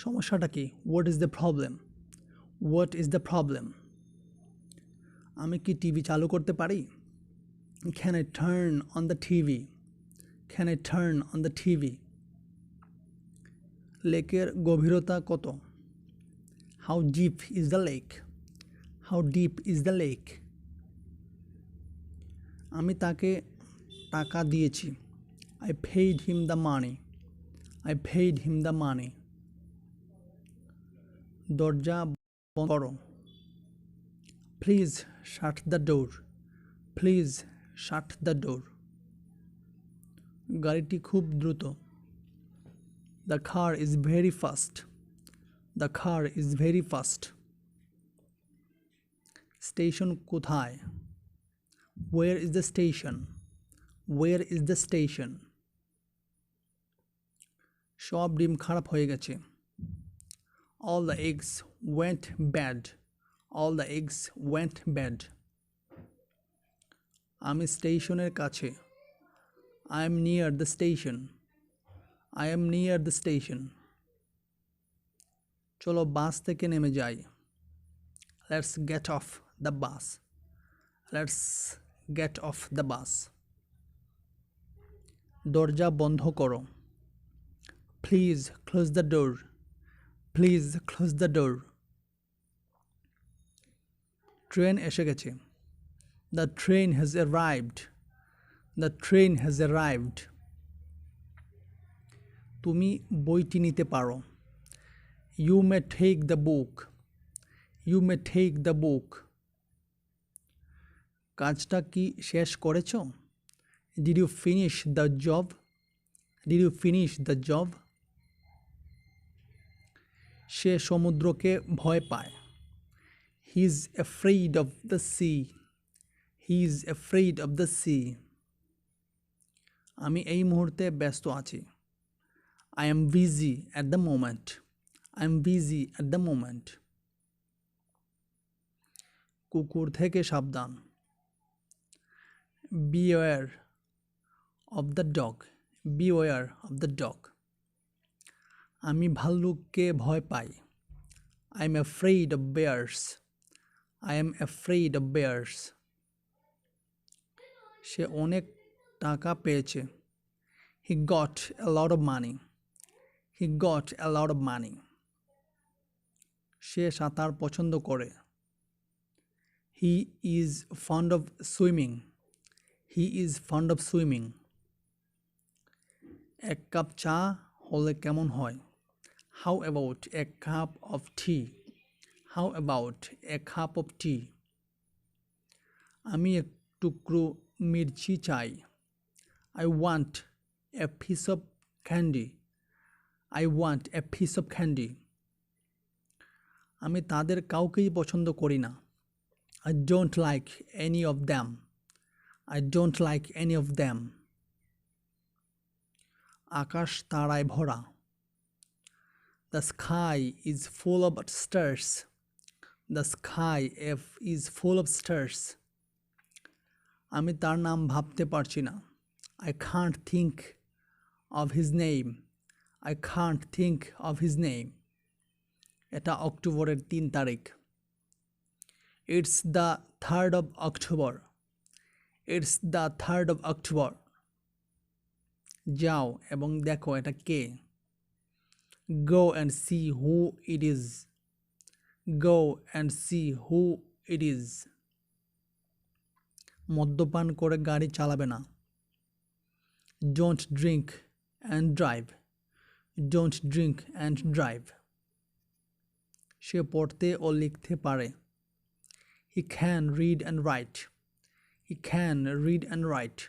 সমস্যাটা কি? What is the problem? What is the problem? আমি কি টিভি চালু করতে পারি? Can I turn on the TV? Can I turn on the TV? লেকের গভীরতা কত? How deep is the lake? How deep is the lake? আমি তাকে টাকা দিয়েছি। I paid him the money. I paid him the money. দরজা বন্ধ করো। Please shut the door. Please shut the door. গাড়িটি খুব দ্রুত। The car is very fast. The car is very fast. Station কোথায়? Where is the station? Where is the station? সব ডিম খারাপ হয়ে গেছে। All the eggs went bad. All the eggs went bad. আমি স্টেশনের কাছে। I am near the station. I am near the station. চলো বাস থেকে নেমে যাই। Let's get off the bus. Let's get off the bus. দরজা বন্ধ করো। Please close the door. Please close the door. Train এসে গেছে। The train has arrived. The train has arrived. তুমি বইটি নিতে পারো। You may take the book. You may take the book. কাজটা কি শেষ করেছো? Did you finish the job? Did you finish the job? সে সমুদ্রকে ভয় পায়। He is afraid of the sea. He is afraid of the sea. আমি এই মুহূর্তে ব্যস্ত আছি। I am busy at the moment. I am busy at the moment. কুকুর থেকে সাবধান। Beware of the dog. Beware of the dog. আমি ভাল্লুককে ভয় পাই। I am afraid of bears. I am afraid of bears. সে অনেক টাকা পেয়েছে। He got a lot of money. He got a lot of money. সে সাঁতার পছন্দ করে। He is fond of swimming. He is fond of swimming. এক cup চা হলে কেমন হয়? How about a cup of tea? How about a cup of tea? আমি এক টুকরো মির্চি চাই। I want a piece of candy. I want a piece of candy. আমি তাদের কাউকেই পছন্দ করি না। I don't like any of them. I don't like any of them. আকাশ তারায় ভরা। The sky is full of stars. The sky is full of stars. আমি তার নাম ভাবতে পারছি না। I can't think of his name. I can't think of his name. এটা অক্টোবরের 3 তারিখ। It's the 3rd of October. It's the 3rd of October. যাও এবং দেখো এটা কে। Go and see who it is. Go and see who it is. মদ্যপান করে গাড়ি চালাবে না। Don't drink and drive. Don't drink and drive. সে পড়তে ও লিখতে পারে। He can read and write. He can read and write.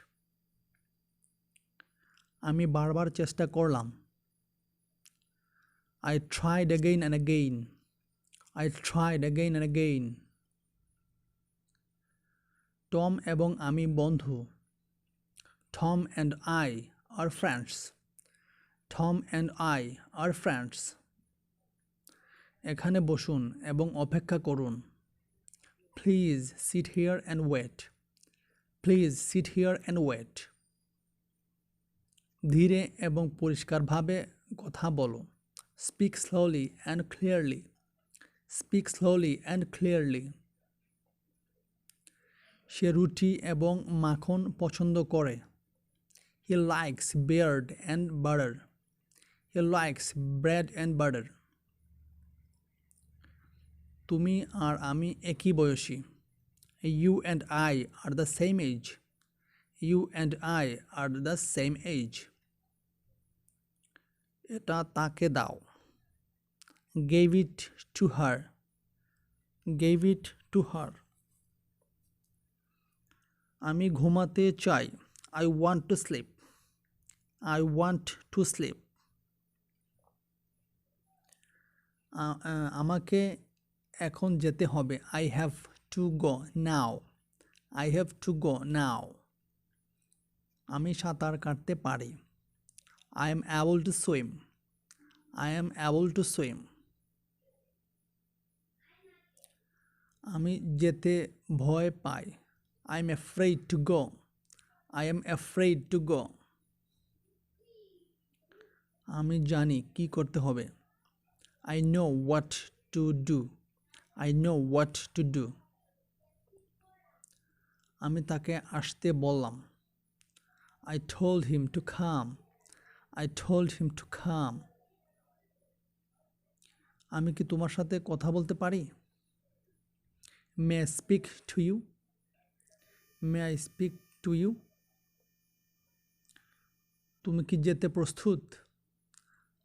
আমি বারবার চেষ্টা করলাম। I tried again and again. I tried again and again. Tom এবং আমি বন্ধু। Tom and I are friends. Tom and I are friends. এখানে বসুন এবং অপেক্ষা করুন। Please sit here and wait. Please sit here and wait. ধীরে এবং পরিষ্কারভাবে কথা বলো। Speak slowly and clearly. Speak slowly and clearly. সে রুটি এবং মাখন পছন্দ করে। He likes bread and butter. He likes bread and butter. তুমি আর আমি একই বয়সী। You and I are the same age. You and I are the same age. এটা তাকে দাও। Gave it to her. Gave it to her. আমি ঘুমাতে চাই। I want to sleep. I want to sleep. আমাকে এখন যেতে হবে। I have to go now. I have to go now. আমি সাঁতার কাটতে পারি। I am able to swim. I am able to swim. আমি যেতে ভয় পাই। I am afraid to go. I am afraid to go. আমি জানি কি করতে হবে। I know what to do. I know what to do. আমি তাকে আসতে বললাম। I told him to come. I told him to come. আমি কি তোমার সাথে কথা বলতে পারি? May I speak to you? May I speak to you? তুমি কি যেতে প্রস্তুত?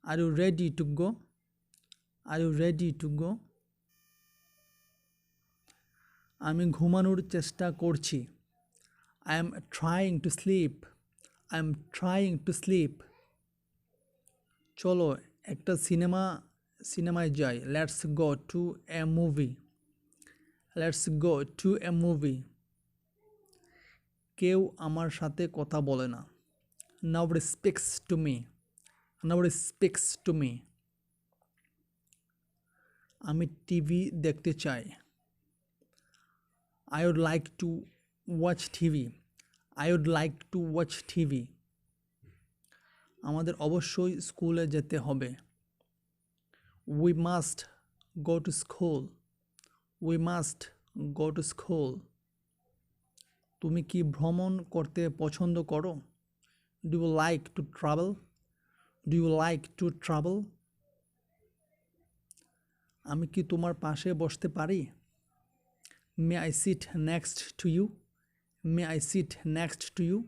Are you ready to go? Are you ready to go? আমি ঘুমানোর চেষ্টা করছি। I am trying to sleep. I am trying to sleep. চলো একটা সিনেমায় যাই। Let's go to a movie. Let's go to a movie. কেউ আমার সাথে কথা বলে না। Nobody speaks to me. Nobody speaks to me. আমি টিভি দেখতে চাই। I would like to watch TV. I would like to watch TV. আমাদের অবশ্যই স্কুলে যেতে হবে। We must go to school. We must go to school. তুমি কি ভ্রমণ করতে পছন্দ করো? Do you like to travel? Do you like to travel? আমি কি তোমার পাশে বসতে পারি? May I sit next to you? May I sit next to you?